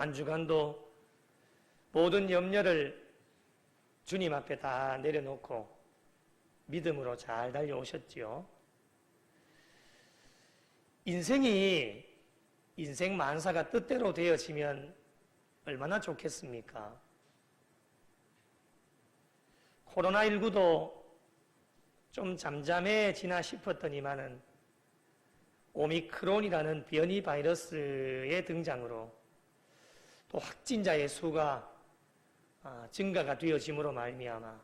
한 주간도 모든 염려를 주님 앞에 다 내려놓고 믿음으로 잘 달려오셨지요. 인생 만사가 뜻대로 되어지면 얼마나 좋겠습니까? 코로나19도 좀 잠잠해지나 싶었더니만은 오미크론이라는 변이 바이러스의 등장으로 또 확진자의 수가 증가가 되어짐으로 말미암아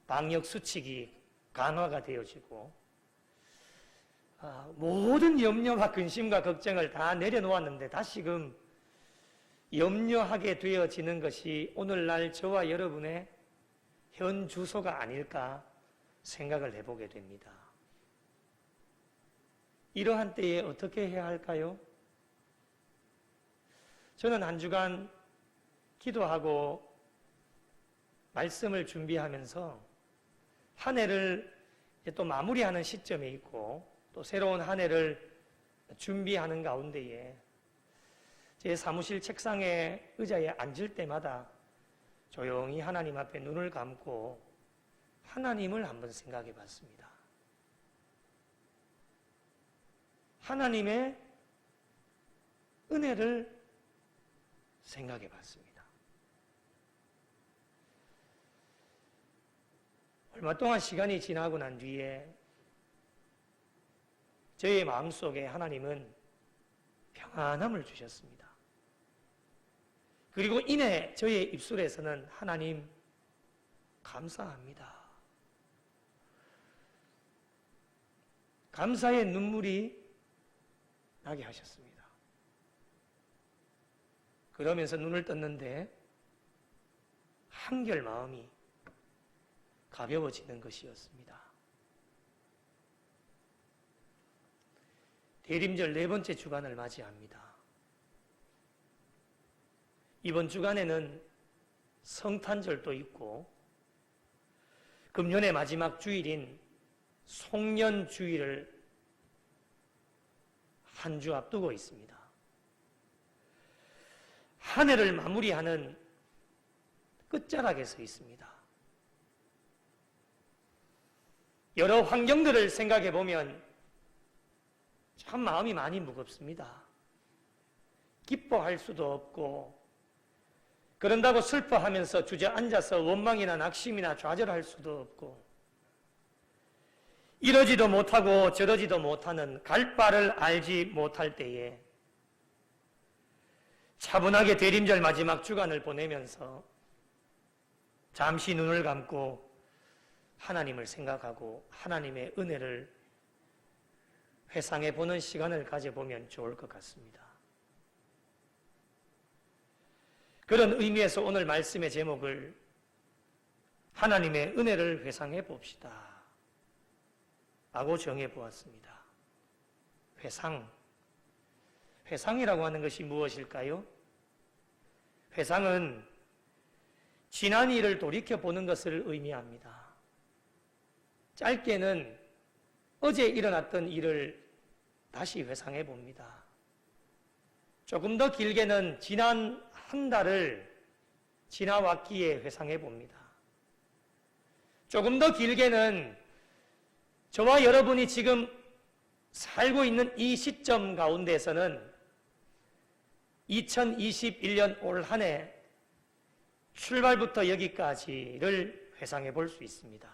방역 수칙이 강화가 되어지고 모든 염려와 근심과 걱정을 다 내려놓았는데 다시금 염려하게 되어지는 것이 오늘날 저와 여러분의 현 주소가 아닐까 생각을 해보게 됩니다. 이러한 때에 어떻게 해야 할까요? 저는 한 주간 기도하고 말씀을 준비하면서 한 해를 또 마무리하는 시점에 있고 또 새로운 한 해를 준비하는 가운데에 제 사무실 책상에 의자에 앉을 때마다 조용히 하나님 앞에 눈을 감고 하나님을 한번 생각해 봤습니다. 하나님의 은혜를 생각해 봤습니다. 얼마 동안 시간이 지나고 난 뒤에 저의 마음속에 하나님은 평안함을 주셨습니다. 그리고 이내 저의 입술에서는 하나님 감사합니다. 감사의 눈물이 나게 하셨습니다. 그러면서 눈을 떴는데 한결 마음이 가벼워지는 것이었습니다. 대림절 4번째 주간을 맞이합니다. 이번 주간에는 성탄절도 있고 금년의 마지막 주일인 송년주일을 한 주 앞두고 있습니다. 한 해를 마무리하는 끝자락에 서 있습니다. 여러 환경들을 생각해 보면 참 마음이 많이 무겁습니다. 기뻐할 수도 없고 그런다고 슬퍼하면서 주저앉아서 원망이나 낙심이나 좌절할 수도 없고 이러지도 못하고 저러지도 못하는 갈 바를 알지 못할 때에 차분하게 대림절 마지막 주간을 보내면서 잠시 눈을 감고 하나님을 생각하고 하나님의 은혜를 회상해 보는 시간을 가져보면 좋을 것 같습니다. 그런 의미에서 오늘 말씀의 제목을 하나님의 은혜를 회상해 봅시다 라고 정해 보았습니다. 회상이라고 하는 것이 무엇일까요? 회상은 지난 일을 돌이켜보는 것을 의미합니다. 짧게는 어제 일어났던 일을 다시 회상해 봅니다. 조금 더 길게는 지난 한 달을 지나왔기에 회상해 봅니다. 조금 더 길게는 저와 여러분이 지금 살고 있는 이 시점 가운데서는 2021년 올 한 해 출발부터 여기까지를 회상해 볼 수 있습니다.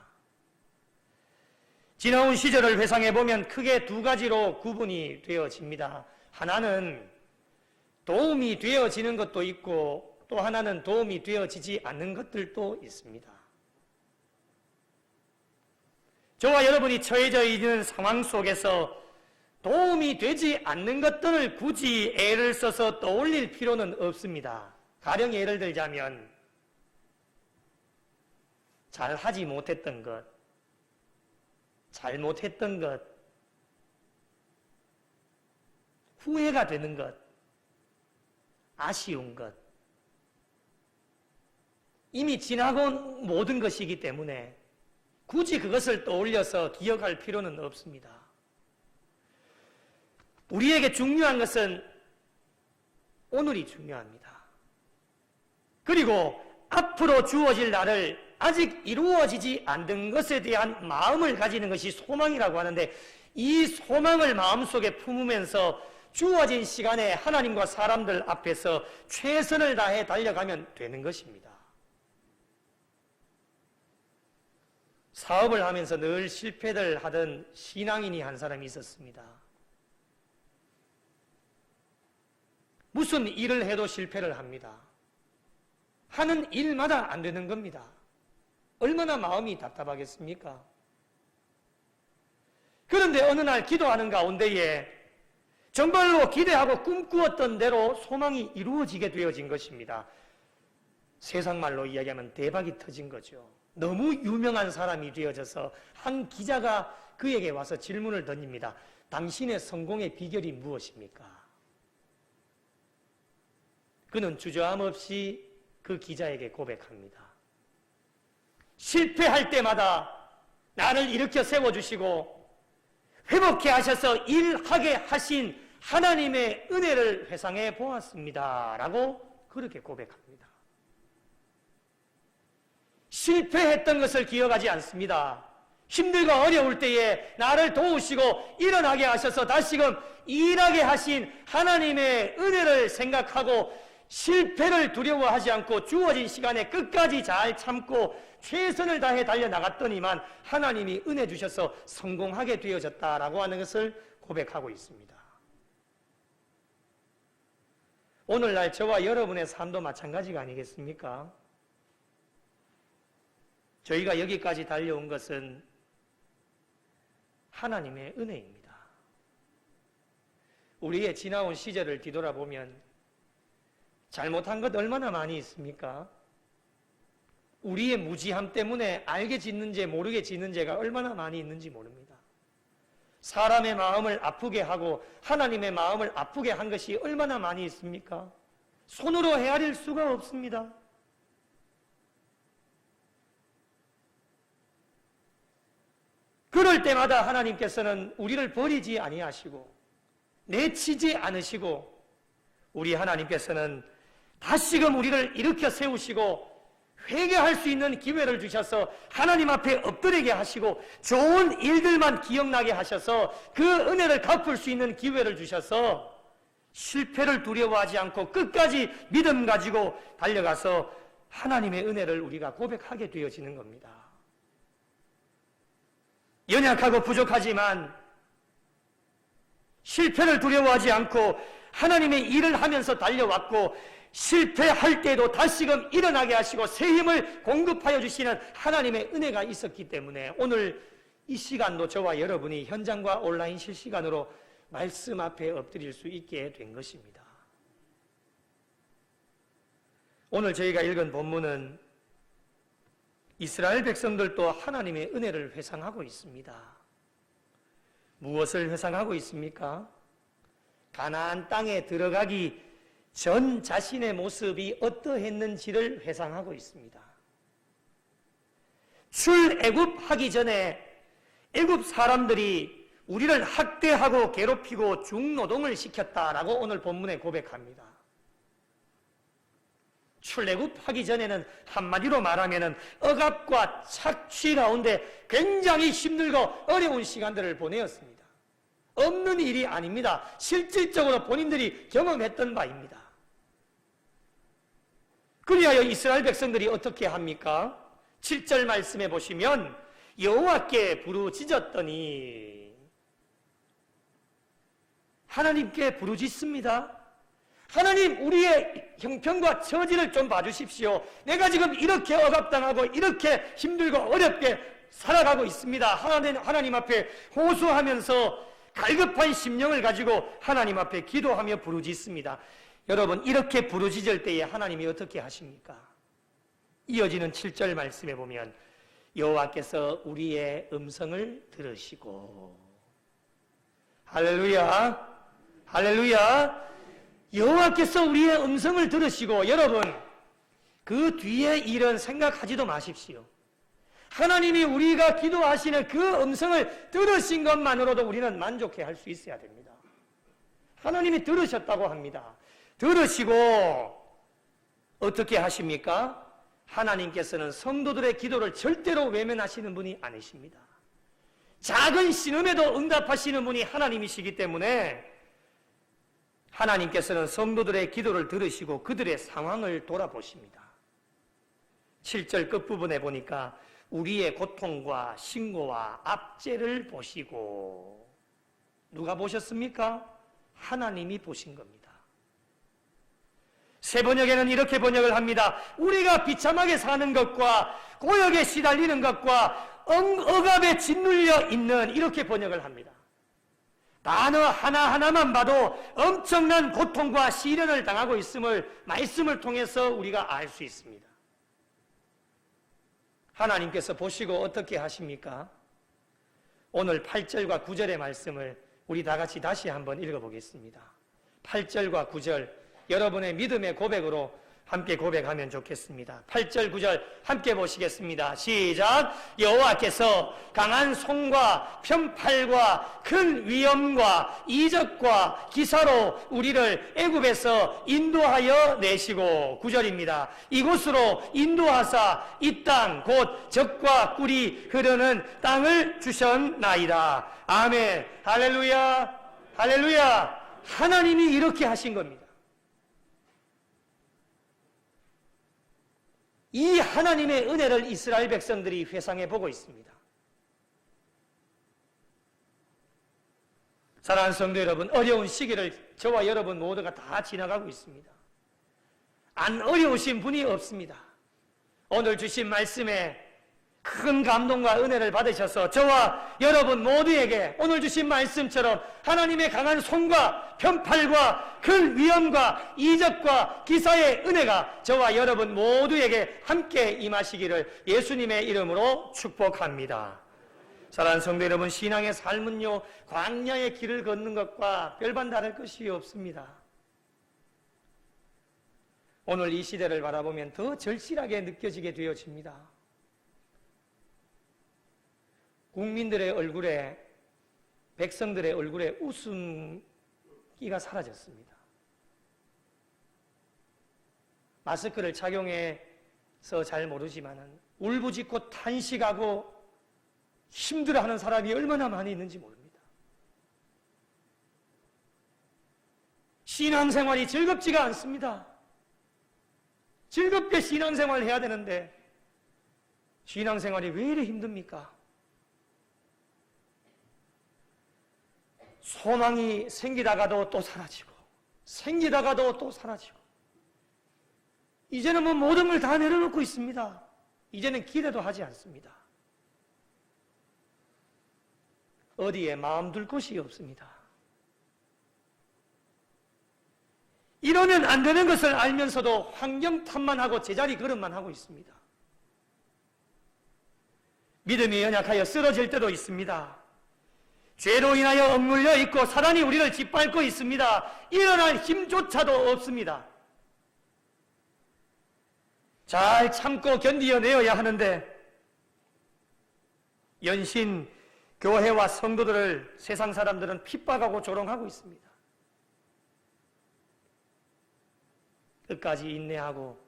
지나온 시절을 회상해 보면 크게 두 가지로 구분이 되어집니다. 하나는 도움이 되어지는 것도 있고 또 하나는 도움이 되어지지 않는 것들도 있습니다. 저와 여러분이 처해져 있는 상황 속에서 도움이 되지 않는 것들을 굳이 애를 써서 떠올릴 필요는 없습니다. 가령 예를 들자면 잘하지 못했던 것, 잘못했던 것, 후회가 되는 것, 아쉬운 것, 이미 지나고 모든 것이기 때문에 굳이 그것을 떠올려서 기억할 필요는 없습니다. 우리에게 중요한 것은 오늘이 중요합니다. 그리고 앞으로 주어질 날을 아직 이루어지지 않은 것에 대한 마음을 가지는 것이 소망이라고 하는데, 이 소망을 마음속에 품으면서 주어진 시간에 하나님과 사람들 앞에서 최선을 다해 달려가면 되는 것입니다. 사업을 하면서 늘 실패를 하던 신앙인이 한 사람이 있었습니다. 무슨 일을 해도 실패를 합니다. 하는 일마다 안 되는 겁니다. 얼마나 마음이 답답하겠습니까? 그런데 어느 날 기도하는 가운데에 정말로 기대하고 꿈꾸었던 대로 소망이 이루어지게 되어진 것입니다. 세상 말로 이야기하면 대박이 터진 거죠. 너무 유명한 사람이 되어져서 한 기자가 그에게 와서 질문을 던집니다. 당신의 성공의 비결이 무엇입니까? 그는 주저함 없이 그 기자에게 고백합니다. 실패할 때마다 나를 일으켜 세워주시고 회복해 하셔서 일하게 하신 하나님의 은혜를 회상해 보았습니다. 라고 그렇게 고백합니다. 실패했던 것을 기억하지 않습니다. 힘들고 어려울 때에 나를 도우시고 일어나게 하셔서 다시금 일하게 하신 하나님의 은혜를 생각하고 실패를 두려워하지 않고 주어진 시간에 끝까지 잘 참고 최선을 다해 달려나갔더니만 하나님이 은혜 주셔서 성공하게 되어졌다라고 하는 것을 고백하고 있습니다. 오늘날 저와 여러분의 삶도 마찬가지가 아니겠습니까? 저희가 여기까지 달려온 것은 하나님의 은혜입니다. 우리의 지나온 시절을 뒤돌아보면 잘못한 것 얼마나 많이 있습니까? 우리의 무지함 때문에 알게 짓는 죄, 모르게 짓는 죄가 얼마나 많이 있는지 모릅니다. 사람의 마음을 아프게 하고 하나님의 마음을 아프게 한 것이 얼마나 많이 있습니까? 손으로 헤아릴 수가 없습니다. 그럴 때마다 하나님께서는 우리를 버리지 아니하시고 내치지 않으시고 우리 하나님께서는 다시금 우리를 일으켜 세우시고 회개할 수 있는 기회를 주셔서 하나님 앞에 엎드리게 하시고 좋은 일들만 기억나게 하셔서 그 은혜를 갚을 수 있는 기회를 주셔서 실패를 두려워하지 않고 끝까지 믿음 가지고 달려가서 하나님의 은혜를 우리가 고백하게 되어지는 겁니다. 연약하고 부족하지만 실패를 두려워하지 않고 하나님의 일을 하면서 달려왔고 실패할 때도 다시금 일어나게 하시고 새 힘을 공급하여 주시는 하나님의 은혜가 있었기 때문에 오늘 이 시간도 저와 여러분이 현장과 온라인 실시간으로 말씀 앞에 엎드릴 수 있게 된 것입니다. 오늘 저희가 읽은 본문은 이스라엘 백성들도 하나님의 은혜를 회상하고 있습니다. 무엇을 회상하고 있습니까? 가나안 땅에 들어가기 전 자신의 모습이 어떠했는지를 회상하고 있습니다. 출애굽하기 전에 애굽 사람들이 우리를 학대하고 괴롭히고 중노동을 시켰다라고 오늘 본문에 고백합니다. 출애굽하기 전에는 한마디로 말하면 억압과 착취 가운데 굉장히 힘들고 어려운 시간들을 보내었습니다. 없는 일이 아닙니다. 실질적으로 본인들이 경험했던 바입니다. 그리하여 이스라엘 백성들이 어떻게 합니까? 7절 말씀해 보시면 여호와께 부르짖었더니 하나님께 부르짖습니다. 하나님, 우리의 형편과 처지를 좀 봐주십시오. 내가 지금 이렇게 억압당하고 이렇게 힘들고 어렵게 살아가고 있습니다. 하나님 앞에 호소하면서 갈급한 심령을 가지고 하나님 앞에 기도하며 부르짖습니다. 여러분, 이렇게 부르짖을 때에 하나님이 어떻게 하십니까? 이어지는 7절 말씀에 보면 여호와께서 우리의 음성을 들으시고, 할렐루야, 할렐루야. 여호와께서 우리의 음성을 들으시고, 여러분, 그 뒤의 일은 생각하지도 마십시오. 하나님이 우리가 기도하시는 그 음성을 들으신 것만으로도 우리는 만족해 할 수 있어야 됩니다. 하나님이 들으셨다고 합니다. 들으시고 어떻게 하십니까? 하나님께서는 성도들의 기도를 절대로 외면하시는 분이 아니십니다. 작은 신음에도 응답하시는 분이 하나님이시기 때문에 하나님께서는 성도들의 기도를 들으시고 그들의 상황을 돌아보십니다. 7절 끝부분에 보니까 우리의 고통과 신고와 압제를 보시고, 누가 보셨습니까? 하나님이 보신 겁니다. 새 번역에는 이렇게 번역을 합니다. 우리가 비참하게 사는 것과 고역에 시달리는 것과 억압에 짓눌려 있는, 이렇게 번역을 합니다. 단어 하나하나만 봐도 엄청난 고통과 시련을 당하고 있음을 말씀을 통해서 우리가 알 수 있습니다. 하나님께서 보시고 어떻게 하십니까? 오늘 8절과 9절의 말씀을 우리 다 같이 다시 한번 읽어보겠습니다. 8절과 9절 여러분의 믿음의 고백으로 함께 고백하면 좋겠습니다. 8절 9절 함께 보시겠습니다. 시작. 여호와께서 강한 손과 편팔과 큰 위엄과 이적과 기사로 우리를 애굽에서 인도하여 내시고, 9절입니다. 이곳으로 인도하사 이 땅 곧 젖과 꿀이 흐르는 땅을 주셨나이다. 아멘. 할렐루야. 할렐루야. 하나님이 이렇게 하신 겁니다. 이 하나님의 은혜를 이스라엘 백성들이 회상해 보고 있습니다. 사랑하는 성도 여러분, 어려운 시기를 저와 여러분 모두가 다 지나가고 있습니다. 안 어려우신 분이 없습니다. 오늘 주신 말씀에 큰 감동과 은혜를 받으셔서 저와 여러분 모두에게 오늘 주신 말씀처럼 하나님의 강한 손과 편팔과 큰 위엄과 이적과 기사의 은혜가 저와 여러분 모두에게 함께 임하시기를 예수님의 이름으로 축복합니다. 사랑하는 성도 여러분, 신앙의 삶은요, 광야의 길을 걷는 것과 별반 다를 것이 없습니다. 오늘 이 시대를 바라보면 더 절실하게 느껴지게 되어집니다. 국민들의 얼굴에, 백성들의 얼굴에 웃음기가 사라졌습니다. 마스크를 착용해서 잘 모르지만 울부짖고 탄식하고 힘들어하는 사람이 얼마나 많이 있는지 모릅니다. 신앙생활이 즐겁지가 않습니다. 즐겁게 신앙생활을 해야 되는데 신앙생활이 왜 이렇게 힘듭니까? 소망이 생기다가도 또 사라지고 생기다가도 또 사라지고, 이제는 모든 걸 다 내려놓고 있습니다. 이제는 기대도 하지 않습니다. 어디에 마음 둘 곳이 없습니다. 이러면 안 되는 것을 알면서도 환경 탓만 하고 제자리 걸음만 하고 있습니다. 믿음이 연약하여 쓰러질 때도 있습니다. 죄로 인하여 억눌려 있고 사단이 우리를 짓밟고 있습니다. 일어날 힘조차도 없습니다. 잘 참고 견디어내어야 하는데 연신 교회와 성도들을 세상 사람들은 핍박하고 조롱하고 있습니다. 끝까지 인내하고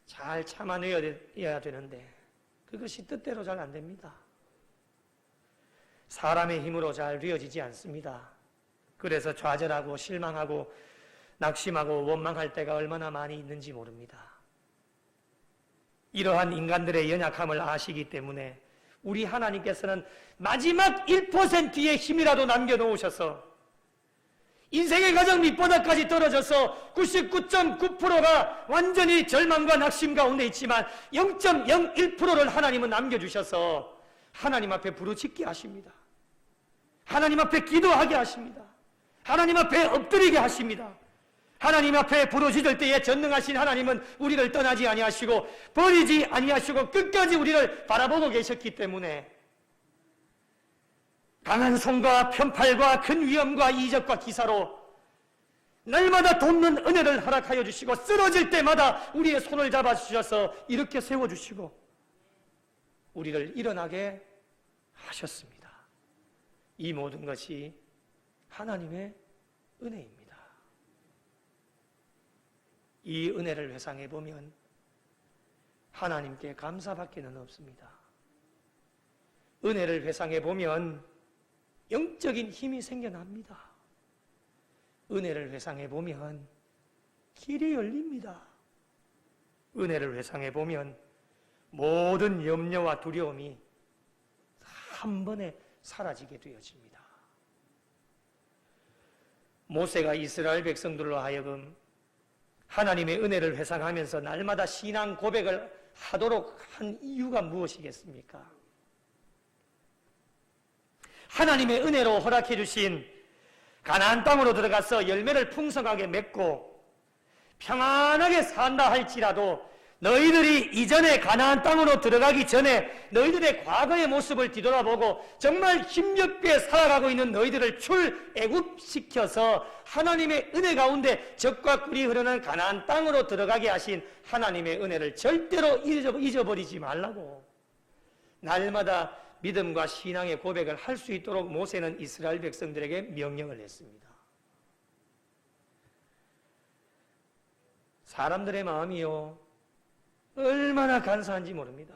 잘 참아내야 되는데 그것이 뜻대로 잘 안 됩니다. 사람의 힘으로 잘 되어지지 않습니다. 그래서 좌절하고 실망하고 낙심하고 원망할 때가 얼마나 많이 있는지 모릅니다. 이러한 인간들의 연약함을 아시기 때문에 우리 하나님께서는 마지막 1%의 힘이라도 남겨놓으셔서 인생의 가장 밑바닥까지 떨어져서 99.9%가 완전히 절망과 낙심 가운데 있지만 0.01%를 하나님은 남겨주셔서 하나님 앞에 부르짖게 하십니다. 하나님 앞에 기도하게 하십니다. 하나님 앞에 엎드리게 하십니다. 하나님 앞에 부르짖을 때에 전능하신 하나님은 우리를 떠나지 아니하시고 버리지 아니하시고 끝까지 우리를 바라보고 계셨기 때문에 강한 손과 편팔과 큰 위엄과 이적과 기사로 날마다 돕는 은혜를 허락하여 주시고 쓰러질 때마다 우리의 손을 잡아주셔서 이렇게 세워주시고 우리를 일어나게 하셨습니다. 이 모든 것이 하나님의 은혜입니다. 이 은혜를 회상해 보면 하나님께 감사밖에는 없습니다. 은혜를 회상해 보면 영적인 힘이 생겨납니다. 은혜를 회상해 보면 길이 열립니다. 은혜를 회상해 보면 모든 염려와 두려움이 한 번에 사라지게 되어집니다. 모세가 이스라엘 백성들로 하여금 하나님의 은혜를 회상하면서 날마다 신앙 고백을 하도록 한 이유가 무엇이겠습니까? 하나님의 은혜로 허락해 주신 가나안 땅으로 들어가서 열매를 풍성하게 맺고 평안하게 산다 할지라도 너희들이 이전에 가나안 땅으로 들어가기 전에 너희들의 과거의 모습을 뒤돌아보고 정말 힘겹게 살아가고 있는 너희들을 출애굽시켜서 하나님의 은혜 가운데 젖과 꿀이 흐르는 가나안 땅으로 들어가게 하신 하나님의 은혜를 절대로 잊어버리지 말라고 날마다 믿음과 신앙의 고백을 할 수 있도록 모세는 이스라엘 백성들에게 명령을 했습니다. 사람들의 마음이요 얼마나 간사한지 모릅니다.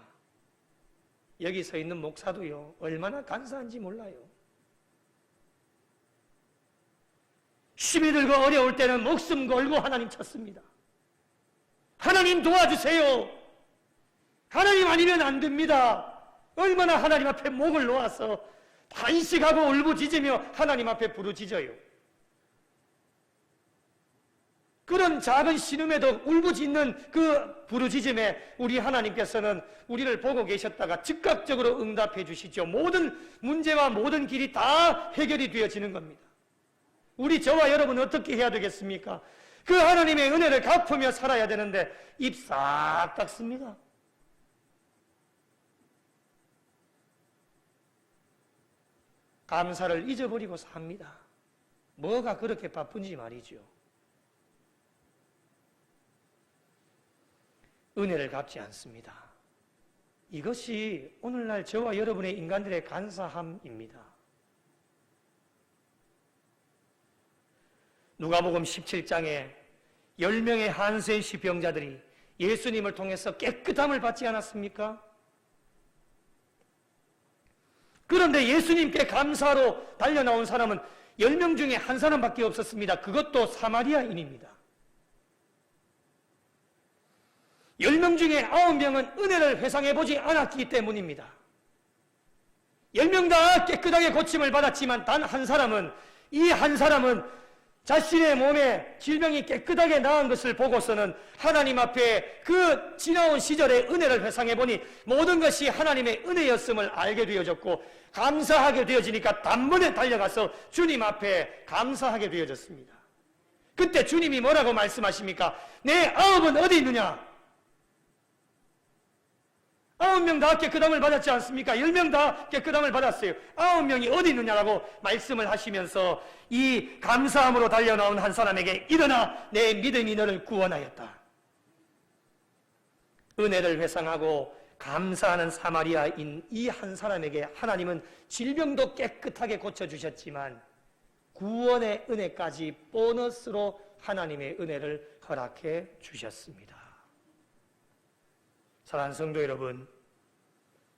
여기 서 있는 목사도요 얼마나 간사한지 몰라요. 힘이 들고 어려울 때는 목숨 걸고 하나님 찾습니다. 하나님 도와주세요. 하나님 아니면 안 됩니다. 얼마나 하나님 앞에 목을 놓아서 단식하고 울부짖으며 하나님 앞에 부르짖어요. 그런 작은 신음에도 울부짖는 그 부르짖음에 우리 하나님께서는 우리를 보고 계셨다가 즉각적으로 응답해 주시죠. 모든 문제와 모든 길이 다 해결이 되어지는 겁니다. 우리 저와 여러분 어떻게 해야 되겠습니까? 그 하나님의 은혜를 갚으며 살아야 되는데 입 싹 닫습니다. 감사를 잊어버리고 삽니다. 뭐가 그렇게 바쁜지 말이죠. 은혜를 갚지 않습니다. 이것이 오늘날 저와 여러분의 인간들의 간사함입니다. 누가복음 17장에 10명의 한센 시병자들이 예수님을 통해서 깨끗함을 받지 않았습니까? 그런데 예수님께 감사로 달려나온 사람은 10명 중에 한 사람밖에 없었습니다. 그것도 사마리아인입니다. 10명 중에 9명은 은혜를 회상해보지 않았기 때문입니다. 10명 다 깨끗하게 고침을 받았지만 단 한 사람은, 이 한 사람은 자신의 몸에 질병이 깨끗하게 나은 것을 보고서는 하나님 앞에 그 지나온 시절의 은혜를 회상해보니 모든 것이 하나님의 은혜였음을 알게 되어졌고 감사하게 되어지니까 단번에 달려가서 주님 앞에 감사하게 되어졌습니다. 그때 주님이 뭐라고 말씀하십니까? 내 9은 어디 있느냐? 9명 다 깨끗함을 받았지 않습니까? 10명 다 깨끗함을 받았어요. 9명이 어디 있느냐라고 말씀을 하시면서 이 감사함으로 달려나온 한 사람에게 일어나 내 믿음이 너를 구원하였다. 은혜를 회상하고 감사하는 사마리아인 이 한 사람에게 하나님은 질병도 깨끗하게 고쳐주셨지만 구원의 은혜까지 보너스로 하나님의 은혜를 허락해 주셨습니다. 사랑하는 성도 여러분,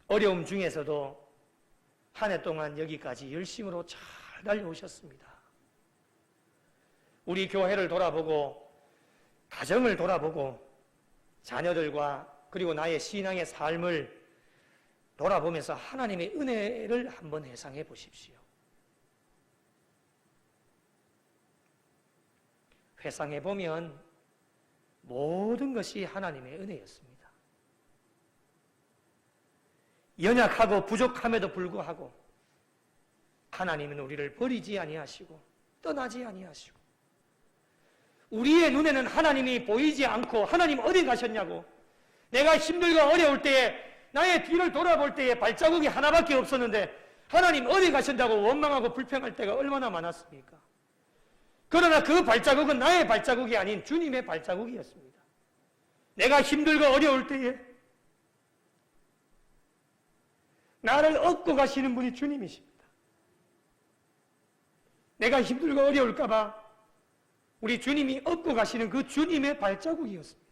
어려움 중에서도 한 해 동안 여기까지 열심으로 잘 달려오셨습니다. 우리 교회를 돌아보고 가정을 돌아보고 자녀들과 그리고 나의 신앙의 삶을 돌아보면서 하나님의 은혜를 한번 회상해 보십시오. 회상해 보면 모든 것이 하나님의 은혜였습니다. 연약하고 부족함에도 불구하고 하나님은 우리를 버리지 아니하시고 떠나지 아니하시고 우리의 눈에는 하나님이 보이지 않고 하나님 어디 가셨냐고 내가 힘들고 어려울 때에 나의 뒤를 돌아볼 때에 발자국이 하나밖에 없었는데 하나님 어디 가신다고 원망하고 불평할 때가 얼마나 많았습니까? 그러나 그 발자국은 나의 발자국이 아닌 주님의 발자국이었습니다. 내가 힘들고 어려울 때에 나를 업고 가시는 분이 주님이십니다. 내가 힘들고 어려울까 봐 우리 주님이 얻고 가시는 그 주님의 발자국이었습니다.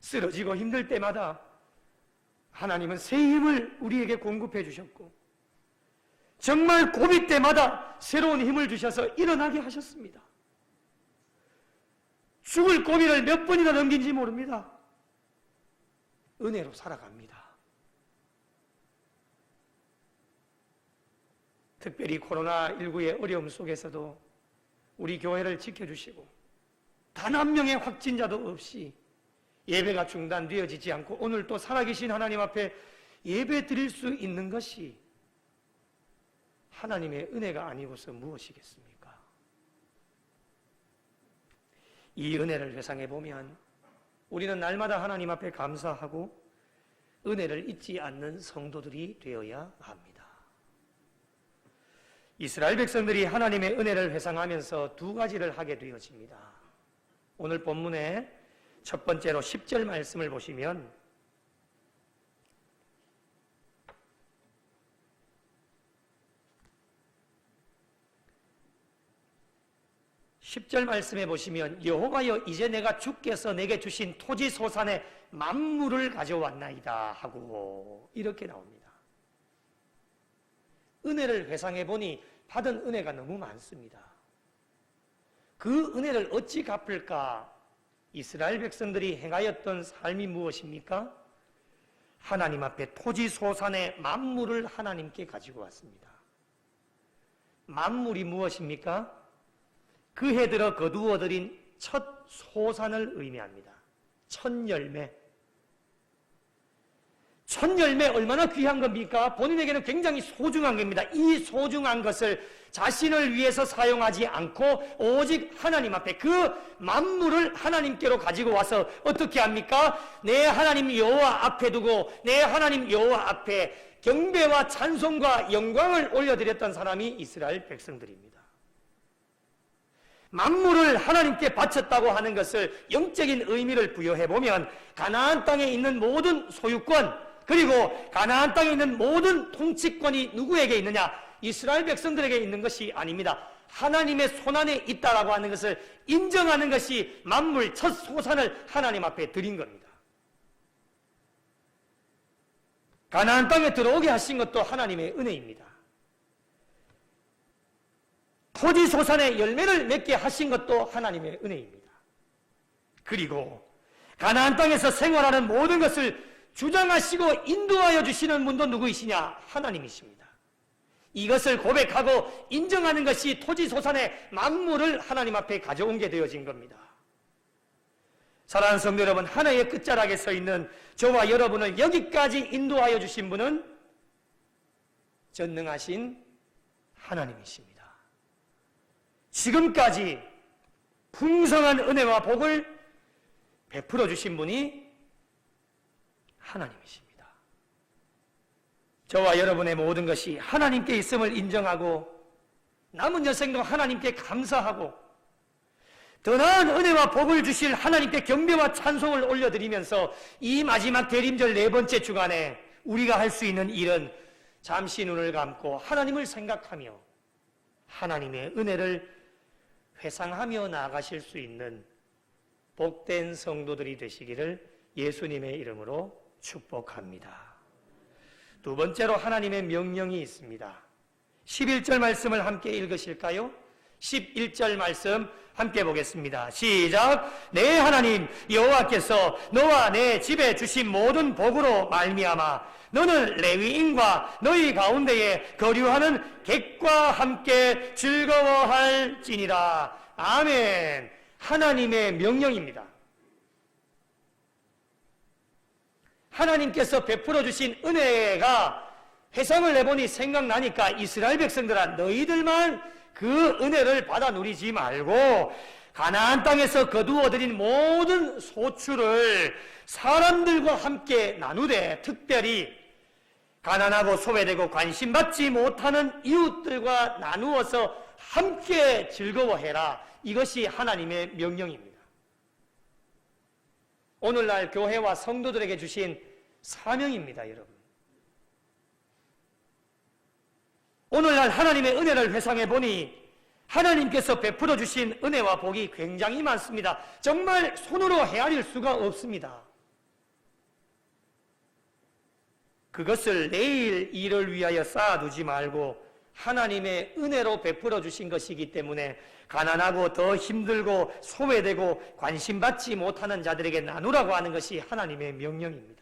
쓰러지고 힘들 때마다 하나님은 새 힘을 우리에게 공급해 주셨고, 정말 고비 때마다 새로운 힘을 주셔서 일어나게 하셨습니다. 죽을 고비를 몇 번이나 넘긴지 모릅니다. 은혜로 살아갑니다. 특별히 코로나19의 어려움 속에서도 우리 교회를 지켜주시고 단 한 명의 확진자도 없이 예배가 중단되어지지 않고 오늘 또 살아계신 하나님 앞에 예배 드릴 수 있는 것이 하나님의 은혜가 아니고서 무엇이겠습니까? 이 은혜를 회상해 보면 우리는 날마다 하나님 앞에 감사하고 은혜를 잊지 않는 성도들이 되어야 합니다. 이스라엘 백성들이 하나님의 은혜를 회상하면서 두 가지를 하게 되어집니다. 오늘 본문의 첫 번째로 10절 말씀을 보시면 10절 말씀에 보시면 여호와여 이제 내가 주께서 내게 주신 토지 소산의 만물을 가져왔나이다 하고 이렇게 나옵니다. 은혜를 회상해 보니 받은 은혜가 너무 많습니다. 그 은혜를 어찌 갚을까? 이스라엘 백성들이 행하였던 삶이 무엇입니까? 하나님 앞에 토지 소산의 만물을 하나님께 가지고 왔습니다. 만물이 무엇입니까? 그 해 들어 거두어들인 첫 소산을 의미합니다. 첫 열매. 첫 열매 얼마나 귀한 겁니까? 본인에게는 굉장히 소중한 겁니다. 이 소중한 것을 자신을 위해서 사용하지 않고 오직 하나님 앞에 그 만물을 하나님께로 가지고 와서 어떻게 합니까? 내 하나님 여호와 앞에 두고 내 하나님 여호와 앞에 경배와 찬송과 영광을 올려드렸던 사람이 이스라엘 백성들입니다. 만물을 하나님께 바쳤다고 하는 것을 영적인 의미를 부여해보면 가나안 땅에 있는 모든 소유권 그리고 가나안 땅에 있는 모든 통치권이 누구에게 있느냐? 이스라엘 백성들에게 있는 것이 아닙니다. 하나님의 손안에 있다라고 하는 것을 인정하는 것이 만물 첫 소산을 하나님 앞에 드린 겁니다. 가나안 땅에 들어오게 하신 것도 하나님의 은혜입니다. 토지 소산의 열매를 맺게 하신 것도 하나님의 은혜입니다. 그리고 가나안 땅에서 생활하는 모든 것을 주장하시고 인도하여 주시는 분도 누구이시냐? 하나님이십니다. 이것을 고백하고 인정하는 것이 토지 소산의 만물을 하나님 앞에 가져온 게 되어진 겁니다. 사랑하는 성도 여러분, 하나의 끝자락에 서 있는 저와 여러분을 여기까지 인도하여 주신 분은 전능하신 하나님이십니다. 지금까지 풍성한 은혜와 복을 베풀어 주신 분이 하나님이십니다. 저와 여러분의 모든 것이 하나님께 있음을 인정하고 남은 여생도 하나님께 감사하고 더 나은 은혜와 복을 주실 하나님께 경배와 찬송을 올려드리면서 이 마지막 대림절 네 번째 주간에 우리가 할 수 있는 일은 잠시 눈을 감고 하나님을 생각하며 하나님의 은혜를 회상하며 나아가실 수 있는 복된 성도들이 되시기를 예수님의 이름으로 축복합니다. 두 번째로 하나님의 명령이 있습니다. 11절 말씀을 함께 읽으실까요? 11절 말씀 함께 보겠습니다. 시작. 내 하나님 여호와께서 너와 내 집에 주신 모든 복으로 말미암아 너는 레위인과 너희 가운데에 거류하는 객과 함께 즐거워할지니라. 아멘. 하나님의 명령입니다. 하나님께서 베풀어 주신 은혜가 회상을 해보니 생각나니까 이스라엘 백성들아 너희들만 그 은혜를 받아 누리지 말고 가나안 땅에서 거두어들인 모든 소출을 사람들과 함께 나누되 특별히 가난하고 소외되고 관심받지 못하는 이웃들과 나누어서 함께 즐거워해라. 이것이 하나님의 명령입니다. 오늘날 교회와 성도들에게 주신 사명입니다, 여러분. 오늘날 하나님의 은혜를 회상해 보니 하나님께서 베풀어 주신 은혜와 복이 굉장히 많습니다. 정말 손으로 헤아릴 수가 없습니다. 그것을 내일 일을 위하여 쌓아두지 말고 하나님의 은혜로 베풀어 주신 것이기 때문에 가난하고 더 힘들고 소외되고 관심받지 못하는 자들에게 나누라고 하는 것이 하나님의 명령입니다.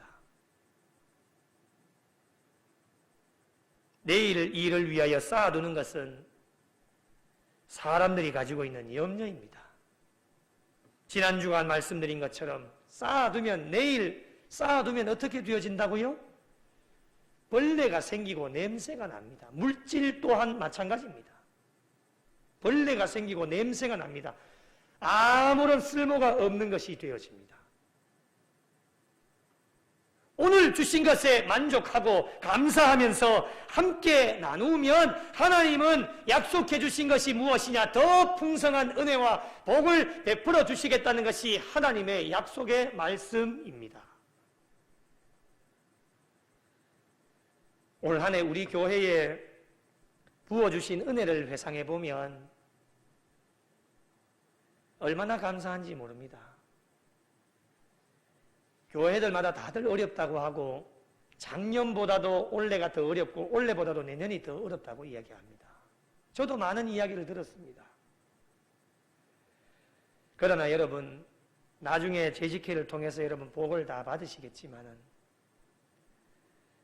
내일 일을 위하여 쌓아두는 것은 사람들이 가지고 있는 염려입니다. 지난 주간 말씀드린 것처럼 쌓아두면 내일 쌓아두면 어떻게 되어진다고요? 벌레가 생기고 냄새가 납니다. 물질 또한 마찬가지입니다. 벌레가 생기고 냄새가 납니다. 아무런 쓸모가 없는 것이 되어집니다. 오늘 주신 것에 만족하고 감사하면서 함께 나누면 하나님은 약속해 주신 것이 무엇이냐? 더 풍성한 은혜와 복을 베풀어 주시겠다는 것이 하나님의 약속의 말씀입니다. 올 한 해 우리 교회에 부어주신 은혜를 회상해 보면 얼마나 감사한지 모릅니다. 교회들마다 다들 어렵다고 하고 작년보다도 올해가 더 어렵고 올해보다도 내년이 더 어렵다고 이야기합니다. 저도 많은 이야기를 들었습니다. 그러나 여러분, 나중에 재직회를 통해서 여러분 복을 다 받으시겠지만은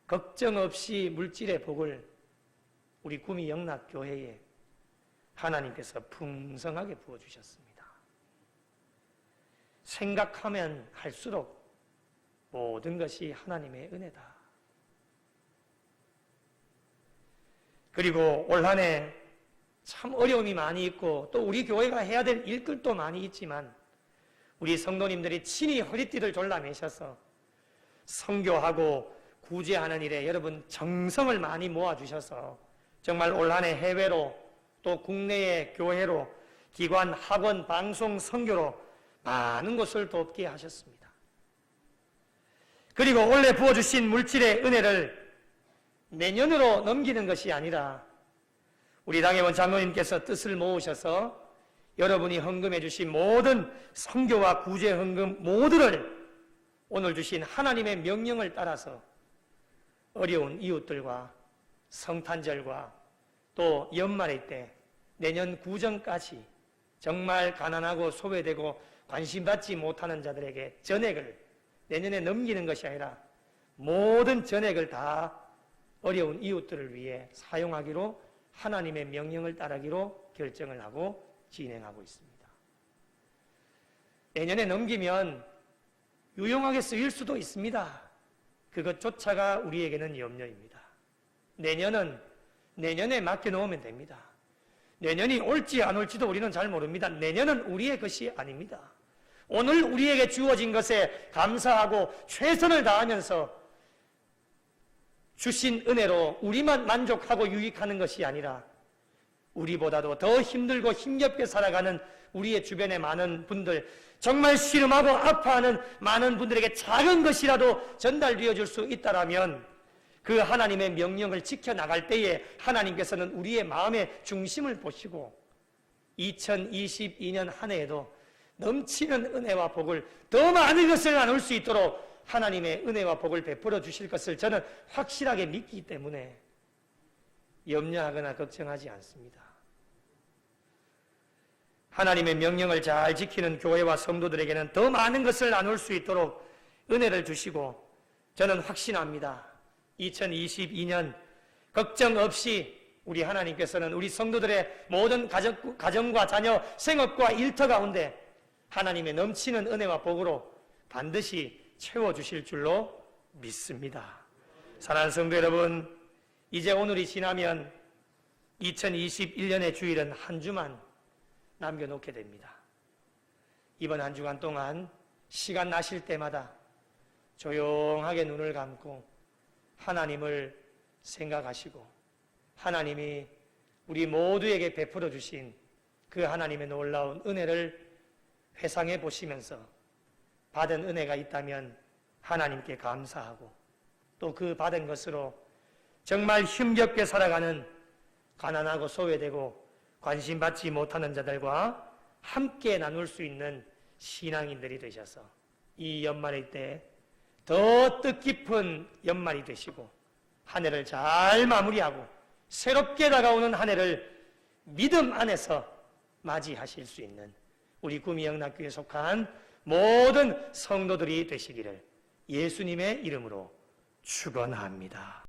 걱정 없이 물질의 복을 우리 구미 영락교회에 하나님께서 풍성하게 부어주셨습니다. 생각하면 할수록 모든 것이 하나님의 은혜다. 그리고 올 한 해 참 어려움이 많이 있고 또 우리 교회가 해야 될 일들도 많이 있지만 우리 성도님들이 친히 허리띠를 졸라매셔서 선교하고 구제하는 일에 여러분 정성을 많이 모아주셔서 정말 올 한 해 해외로 또 국내의 교회로 기관, 학원, 방송, 선교로 많은 곳을 돕게 하셨습니다. 그리고 올해 부어주신 물질의 은혜를 내년으로 넘기는 것이 아니라 우리 당회원 장로님께서 뜻을 모으셔서 여러분이 헌금해 주신 모든 선교와 구제 헌금 모두를 오늘 주신 하나님의 명령을 따라서 어려운 이웃들과 성탄절과 또 연말의 때 내년 구정까지 정말 가난하고 소외되고 관심받지 못하는 자들에게 전액을 내년에 넘기는 것이 아니라 모든 전액을 다 어려운 이웃들을 위해 사용하기로 하나님의 명령을 따르기로 결정을 하고 진행하고 있습니다. 내년에 넘기면 유용하게 쓰일 수도 있습니다. 그것조차가 우리에게는 염려입니다. 내년에 맡겨놓으면 됩니다. 내년이 올지 안 올지도 우리는 잘 모릅니다. 내년은 우리의 것이 아닙니다. 오늘 우리에게 주어진 것에 감사하고 최선을 다하면서 주신 은혜로 우리만 만족하고 유익하는 것이 아니라 우리보다도 더 힘들고 힘겹게 살아가는 우리의 주변의 많은 분들, 정말 씨름하고 아파하는 많은 분들에게 작은 것이라도 전달되어 줄 수 있다라면 그 하나님의 명령을 지켜나갈 때에 하나님께서는 우리의 마음의 중심을 보시고 2022년 한 해에도 넘치는 은혜와 복을 더 많은 것을 나눌 수 있도록 하나님의 은혜와 복을 베풀어 주실 것을 저는 확실하게 믿기 때문에 염려하거나 걱정하지 않습니다. 하나님의 명령을 잘 지키는 교회와 성도들에게는 더 많은 것을 나눌 수 있도록 은혜를 주시고 저는 확신합니다. 2022년 걱정 없이 우리 하나님께서는 우리 성도들의 모든 가정과 자녀, 생업과 일터 가운데 하나님의 넘치는 은혜와 복으로 반드시 채워주실 줄로 믿습니다. 사랑하는 성도 여러분, 이제 오늘이 지나면 2021년의 주일은 한 주만 남겨놓게 됩니다. 이번 한 주간 동안 시간 나실 때마다 조용하게 눈을 감고 하나님을 생각하시고 하나님이 우리 모두에게 베풀어 주신 그 하나님의 놀라운 은혜를 회상해 보시면서 받은 은혜가 있다면 하나님께 감사하고 또 그 받은 것으로 정말 힘겹게 살아가는 가난하고 소외되고 관심받지 못하는 자들과 함께 나눌 수 있는 신앙인들이 되셔서 이 연말일 때 더 뜻깊은 연말이 되시고 한 해를 잘 마무리하고 새롭게 다가오는 한 해를 믿음 안에서 맞이하실 수 있는 우리 구미영락교에 속한 모든 성도들이 되시기를 예수님의 이름으로 축원합니다.